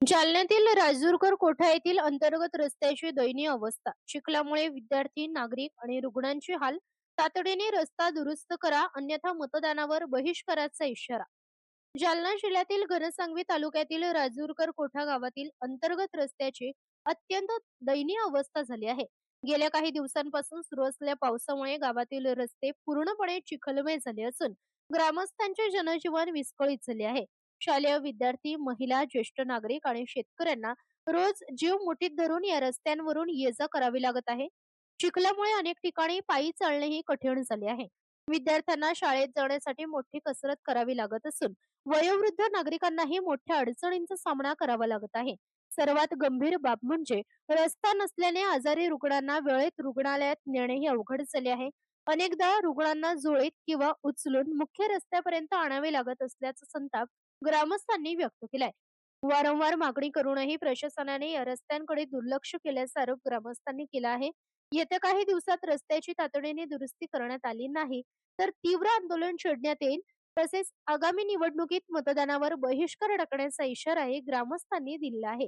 जालन्यातील राजूरकर कोठा येथील अंतर्गत रस्त्याची दयनीय अवस्था. चिखलामुळे विद्यार्थी, नागरिक आणि रुग्णांचे हाल. तातडीने रस्ता दुरुस्त करा, अन्यथा मतदानावर बहिष्काराचा इशारा. जालना जिल्ह्यातील घनसांगवी तालुक्यातील राजूरकर कोठा गावातील अंतर्गत रस्त्याची अत्यंत दयनीय अवस्था झाली आहे. गेल्या काही दिवसांपासून सुरू असलेल्या पावसामुळे गावातील रस्ते पूर्णपणे चिखलमय झाले असून ग्रामस्थांचे जनजीवन विस्कळीत झाले आहे. शालेय विद्यार्थी, महिला, ज्येष्ठ नागरिक आणि शेतकऱ्यांना रोज जीव मुठीत धरून या रस्त्यांवरून ये-जा करावी लागत आहे. चिखलामुळे अनेक ठिकाणी पायी चालणेही कठीण झाले आहे. विद्यार्थ्यांना शाळेत जाण्यासाठी मोठी कसरत करावी लागत असून वयोवृद्ध नागरिकांनाही मोठ्या अडचणींचा सामना करावा लागत आहे. सर्वात गंभीर बाब म्हणजे रस्ता नसल्याने आजारी रुग्णांना वेळेत रुग्णालयात नेणेही अवघड झाले आहे. अनेकदा रुग्णांना जुळीत किंवा उचलून मुख्य रस्त्यापर्यंत आणावे लागत असल्याचा संताप ग्रामस्थांनी व्यक्त केलाय. वारंवार मागणी करूनही प्रशासनाने या रस्त्यांकडे दुर्लक्ष केल्याचा आरोप ग्रामस्थांनी केला आहे. येत्या काही दिवसात रस्त्याची तातडीने दुरुस्ती करण्यात आली नाही तर तीव्र आंदोलन छेडण्यात येईल. तसेच आगामी निवडणुकीत मतदानावर बहिष्कार टाकण्याचा इशाराही ग्रामस्थांनी दिला आहे.